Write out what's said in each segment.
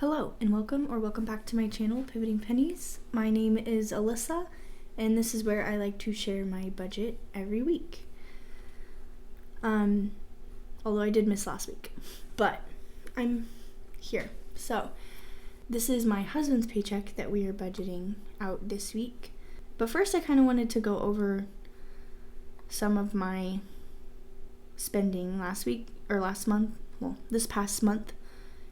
Hello and welcome back to my channel, Pivoting Pennies. My name is Alyssa and this is where I like to share my budget every week. Although I did miss last week, but I'm here. So this is my husband's paycheck that we are budgeting out this week. But first I kind of wanted to go over some of my spending this past month,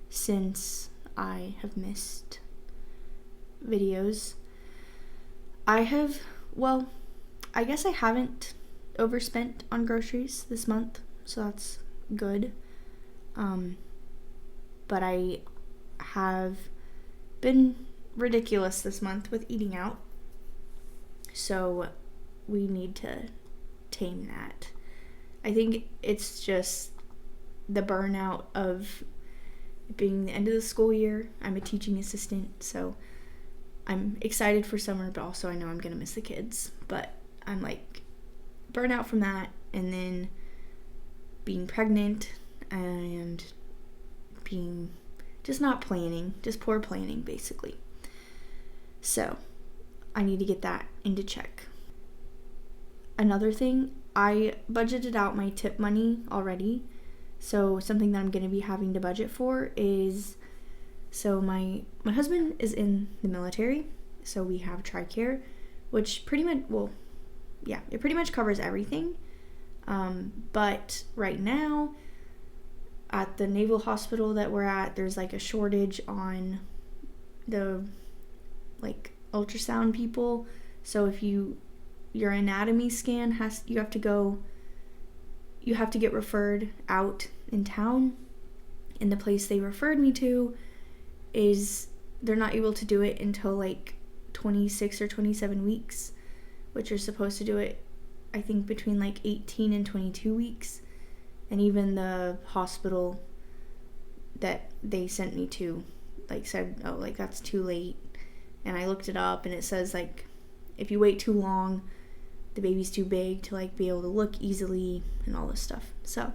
since I have missed videos. I guess I haven't overspent on groceries this month, so that's good. But I have been ridiculous this month with eating out, so we need to tame that. I think it's just the burnout of being the end of the school year. I'm a teaching assistant, so I'm excited for summer, but also I know I'm gonna miss the kids. But I'm like burnout from that, and then being pregnant and being just not planning, just poor planning basically. So I need to get that into check. Another thing, I budgeted out my tip money already. So something that I'm going to be having to budget for is, so my husband is in the military, so we have TRICARE, which pretty much covers everything. But right now at the naval hospital that we're at, there's like a shortage on the ultrasound people. So if your anatomy scan you have to get referred out in town, and the place they referred me to they're not able to do it until like 26 or 27 weeks, which you're supposed to do it I think between like 18 and 22 weeks. And even the hospital that they sent me to said, oh, that's too late. And I looked it up and it says if you wait too long, the baby's too big to be able to look easily and all this stuff. So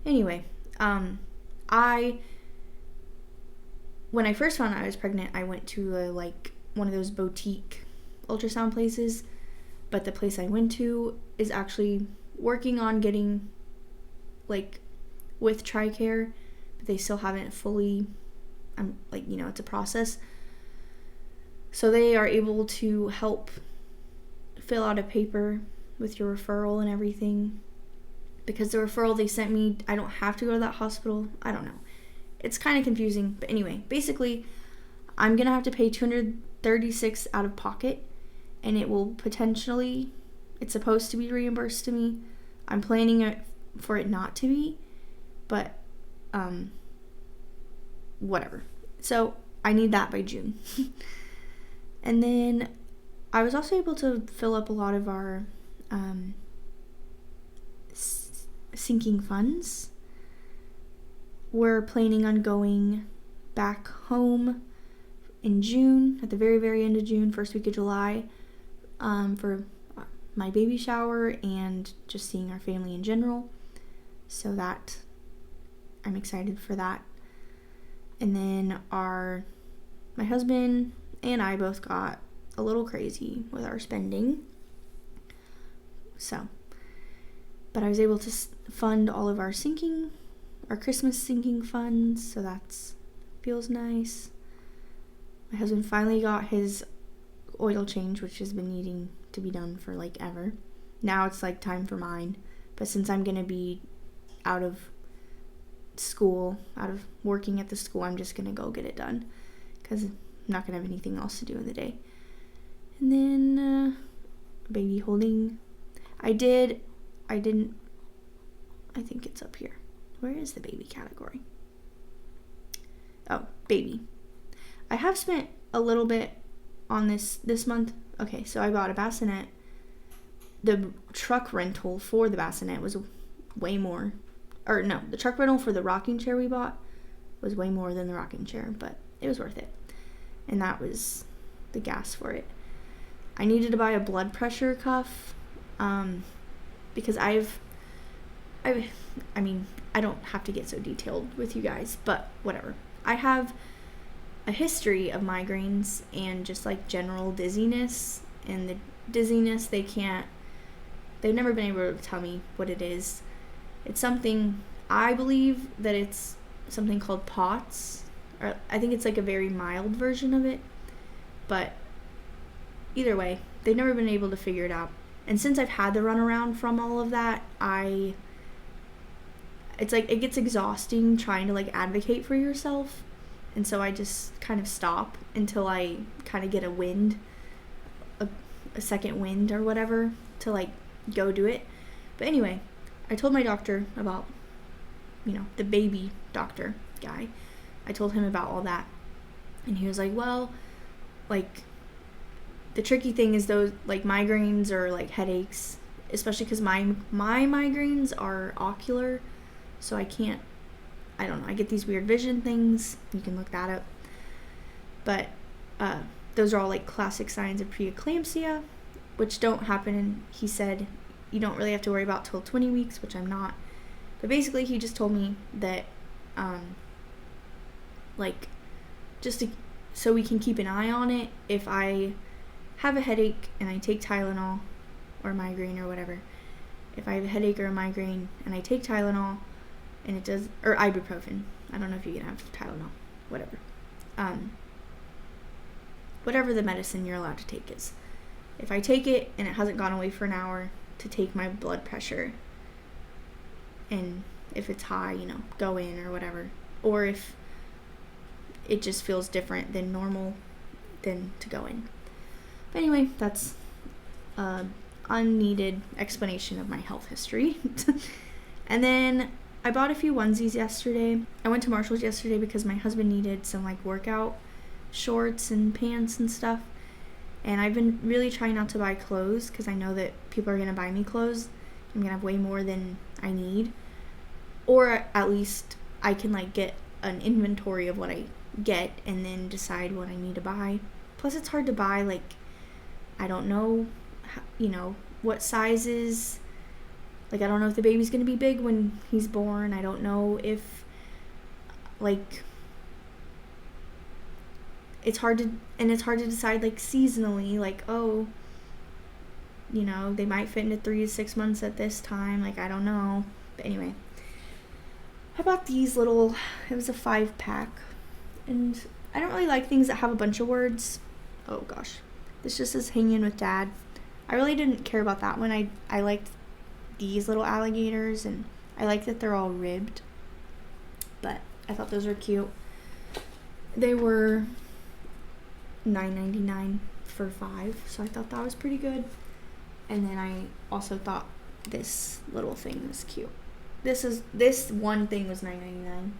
anyway, when I first found out I was pregnant, I went to one of those boutique ultrasound places, but the place I went to is actually working on getting with TRICARE, but they still haven't fully, it's a process. So they are able to help fill out a paper with your referral and everything, because the referral they sent me, I don't have to go to that hospital. I don't know. It's kind of confusing, but anyway, basically I'm gonna have to pay $236 out of pocket, and it's supposed to be reimbursed to me. I'm planning for it not to be, but whatever. So I need that by June. And then I was also able to fill up a lot of our sinking funds. We're planning on going back home in June, at the very, very end of June, first week of July, for my baby shower and just seeing our family in general. So that, I'm excited for that. And then my husband and I both got a little crazy with our spending. So, but I was able to fund all of our Christmas sinking funds, so that feels nice. My husband finally got his oil change, which has been needing to be done for ever. Now it's time for mine, but since I'm gonna be out of working at the school, I'm just gonna go get it done, because I'm not gonna have anything else to do in the day. And then baby holding, I think it's up here. Where is the baby category? Oh, baby. I have spent a little bit on this month. Okay, so I bought a bassinet. The truck rental for the bassinet was way more. Or no, the truck rental for the rocking chair we bought was way more than the rocking chair, but it was worth it. And that was the gas for it. I needed to buy a blood pressure cuff, because I don't have to get so detailed with you guys, but whatever. I have a history of migraines and just like general dizziness. And the dizziness, they've never been able to tell me what it is. It's something, I believe that it's something called POTS, or I think it's like a very mild version of it, but either way, they've never been able to figure it out. And since I've had the runaround from all of that, it's like it gets exhausting trying to like advocate for yourself, and so I just kind of stop until I kind of get a second wind or whatever to like go do it. But anyway, I told my doctor about, the baby doctor guy. I told him about all that, and he was like, well, like, the tricky thing is those, like, migraines or, like, headaches, especially because my migraines are ocular, so I don't know, I get these weird vision things. You can look that up. But those are all, like, classic signs of preeclampsia, which don't happen, and he said you don't really have to worry about till 20 weeks, which I'm not. But basically, he just told me that, so we can keep an eye on it. If I have a headache and I take Tylenol or migraine or whatever, if I have a headache or a migraine and I take Tylenol and it does, or ibuprofen, I don't know if you can have Tylenol, whatever. Whatever the medicine you're allowed to take is. If I take it and it hasn't gone away for an hour, to take my blood pressure, and if it's high, go in or whatever. Or if it just feels different than normal, then to go in. But anyway, that's unneeded explanation of my health history. And then I bought a few onesies yesterday. I went to Marshall's yesterday because my husband needed some like workout shorts and pants and stuff. And I've been really trying not to buy clothes because I know that people are going to buy me clothes. I'm going to have way more than I need. Or at least I can like get an inventory of what I get and then decide what I need to buy. Plus it's hard to buy, like, I don't know, what sizes. Like, I don't know if the baby's going to be big when he's born. I don't know if, like, it's hard to decide, like, seasonally, like, oh, they might fit into 3 to 6 months at this time. Like, I don't know. But anyway, I bought these it was a 5-pack. And I don't really like things that have a bunch of words. Oh, gosh. This just says hang in with Dad. I really didn't care about that one. I liked these little alligators, and I like that they're all ribbed. But I thought those were cute. They were $9.99 for 5, so I thought that was pretty good. And then I also thought this little thing was cute. This one thing was $9.99.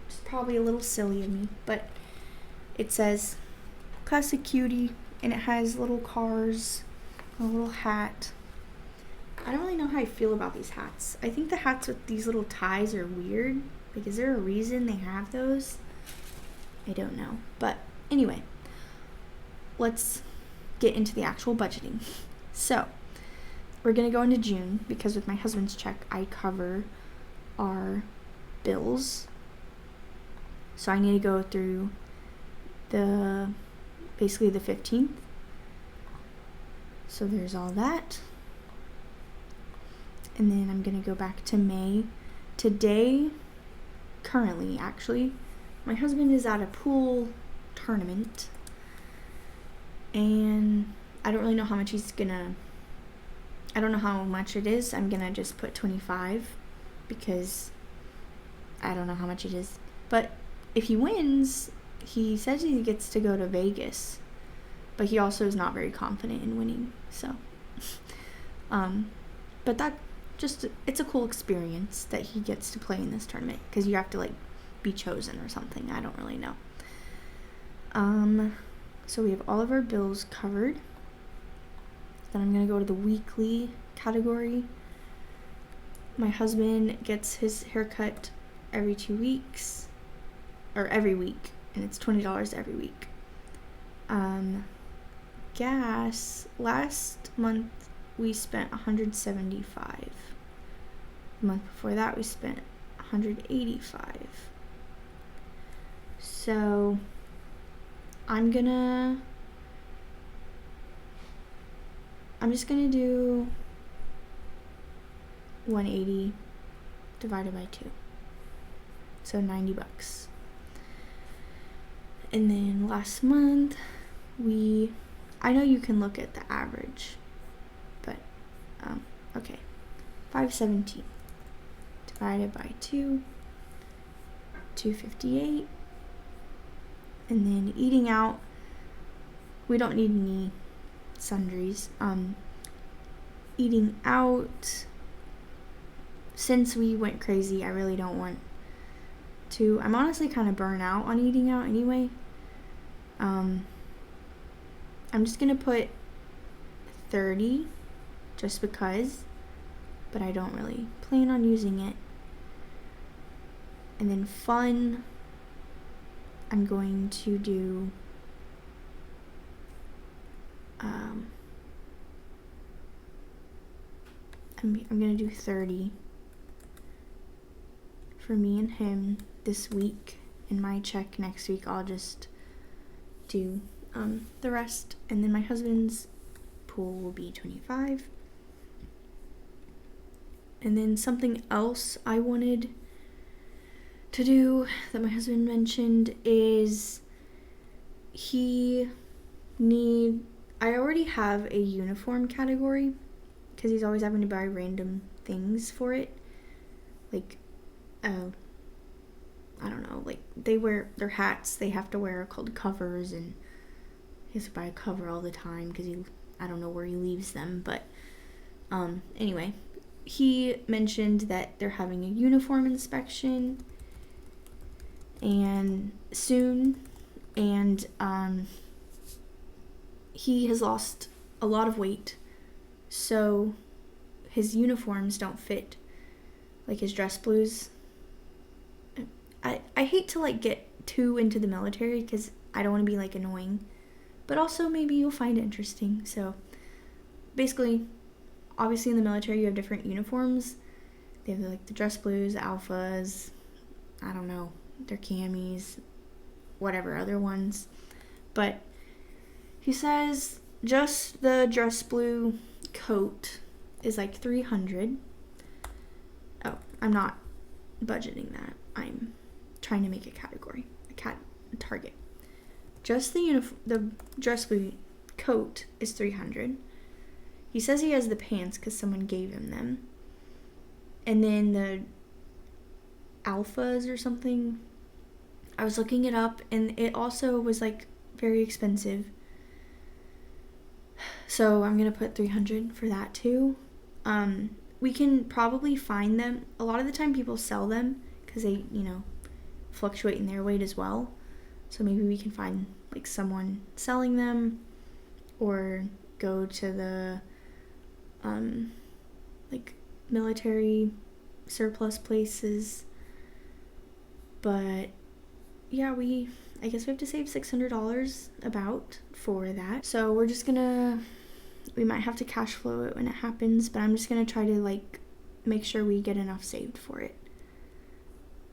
It's probably a little silly of me, but it says classic cutie, and it has little cars, a little hat. I don't really know how I feel about these hats. I think the hats with these little ties are weird. Like, is there a reason they have those? I don't know. But anyway, let's get into the actual budgeting. So, we're going to go into June because with my husband's check, I cover our bills. So I need to go through basically the 15th. So there's all that. And then I'm going to go back to May. Today, currently, actually, my husband is at a pool tournament. And I don't really know how much I don't know how much it is. I'm going to just put 25 because I don't know how much it is. But if he wins, he says he gets to go to Vegas. But he also is not very confident in winning. So, but it's a cool experience that he gets to play in this tournament because you have to like be chosen or something. I don't really know. So we have all of our bills covered. Then I'm going to go to the weekly category. My husband gets his haircut every 2 weeks, or every week, and it's $20 every week. Gas, last month we spent $175. The month before that we spent $185. So I'm just gonna do 180 divided by 2. So $90. And then last month, I know you can look at the average, but, okay. 517 divided by 2, 258. And then eating out, we don't need any sundries. Eating out, since we went crazy, I really don't want to. I'm honestly kind of burnt out on eating out anyway. I'm just gonna put 30 just because, but I don't really plan on using it. And then fun, I'm going to do I'm gonna do 30 for me and him this week. In my check next week, I'll just do the rest, and then my husband's pool will be 25. And then something else I wanted to do that my husband mentioned is I already have a uniform category because he's always having to buy random things for it, like I don't know, like they wear their hats they have to wear are called covers, and he has to buy a cover all the time because I don't know where he leaves them, but anyway, he mentioned that they're having a uniform inspection and soon, and he has lost a lot of weight, so his uniforms don't fit, like his dress blues. I hate to like get too into the military because I don't want to be like annoying, but also maybe you'll find it interesting. So basically, obviously in the military you have different uniforms. They have like the dress blues, alphas, I don't know, their camis, whatever other ones. But he says just the dress blue coat is like $300. Oh, I'm not budgeting that. I'm trying to make a category, a target. Just the dress blue coat is $300. He says he has the pants because someone gave him them. And then the alphas or something, I was looking it up and it also was like very expensive. So I'm going to put $300 for that too. We can probably find them. A lot of the time people sell them because they, fluctuate in their weight as well. So maybe we can find like someone selling them or go to the like military surplus places. But yeah, I guess we have to save $600 about for that. So we're just we might have to cash flow it when it happens, but I'm just gonna try to like make sure we get enough saved for it.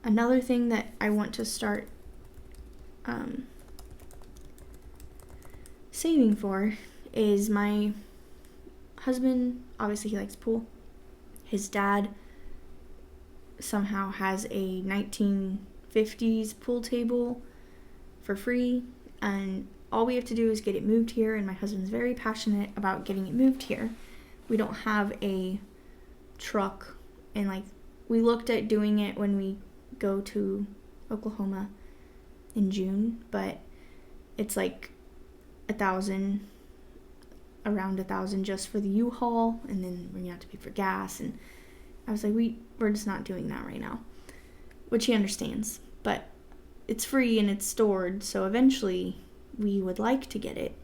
Another thing that I want to start saving for is my husband. Obviously he likes pool. His dad somehow has a 1950s pool table for free, and all we have to do is get it moved here, and my husband's very passionate about getting it moved here. We don't have a truck, and like we looked at doing it when we go to Oklahoma in June, but it's like around $1,000 just for the U-Haul, and then we're gonna have to pay for gas. And I was like, we're just not doing that right now, which he understands, but it's free and it's stored, so eventually we would like to get it.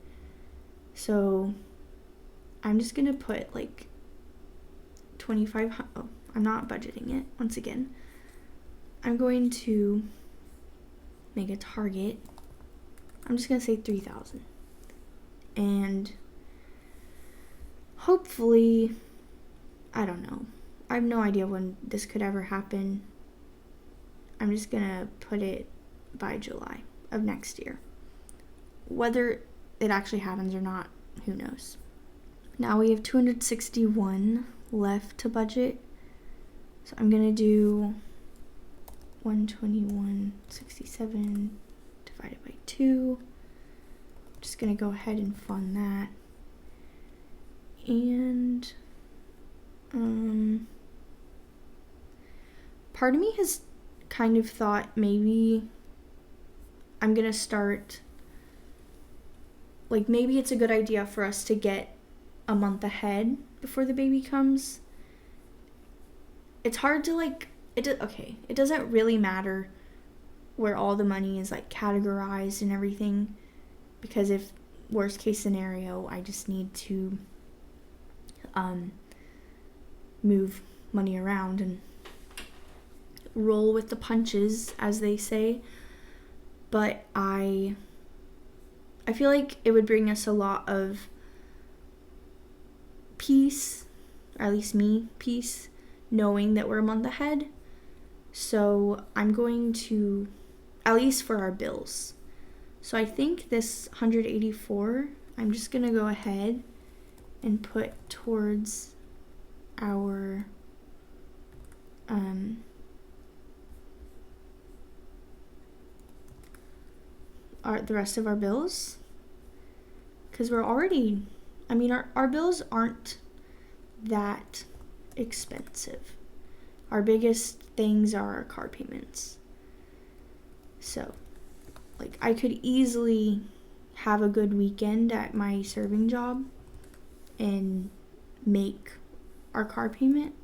So I'm just gonna put like $2,500. Oh, I'm not budgeting it once again. I'm going to make a target. I'm just gonna say $3,000, and hopefully, I don't know, I have no idea when this could ever happen. I'm just gonna put it by July of next year. whether it actually happens or not, who knows. Now we have 261 left to budget. So I'm going to do 121.67 divided by 2. I'm just going to go ahead and fund that. And part of me has kind of thought maybe I'm going to start, like, maybe it's a good idea for us to get a month ahead before the baby comes. It's hard to, like, it doesn't really matter where all the money is, like, categorized and everything, because if worst case scenario, I just need to move money around and roll with the punches, as they say. But I feel like it would bring us a lot of peace, or at least me, peace, knowing that we're a month ahead. So I'm going to, at least for our bills. So I think this 184, I'm just going to go ahead and put towards our the rest of our bills, because we're already, I mean, our bills aren't that expensive. Our biggest things are our car payments. So, like, I could easily have a good weekend at my serving job and make our car payment.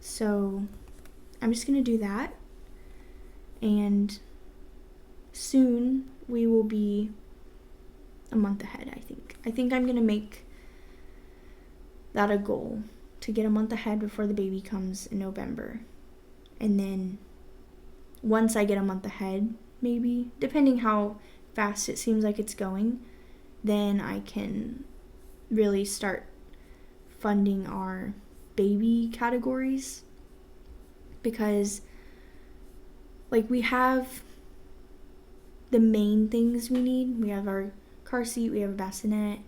So I'm just going to do that. And soon we will be a month ahead, I think. I think I'm going to make that a goal, to get a month ahead before the baby comes in November. And then once I get a month ahead, maybe, depending how fast it seems like it's going, then I can really start funding our baby categories. Because, like, we have the main things we need. We have our car seat, we have a bassinet.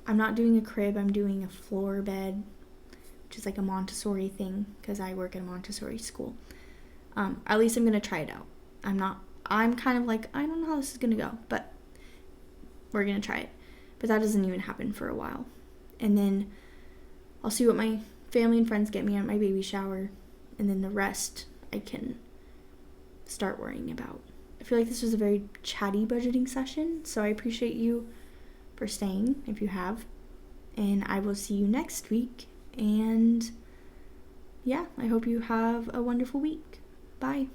I'm not doing a crib, I'm doing a floor bed, which is like a Montessori thing, because I work at a Montessori school. At least I'm going to try it out. I'm kind of like, I don't know how this is going to go, but we're going to try it. But that doesn't even happen for a while. And then I'll see what my family and friends get me at my baby shower, and then the rest I can start worrying about. I feel like this was a very chatty budgeting session, so I appreciate you for staying, if you have. And I will see you next week. And yeah, I hope you have a wonderful week. Bye.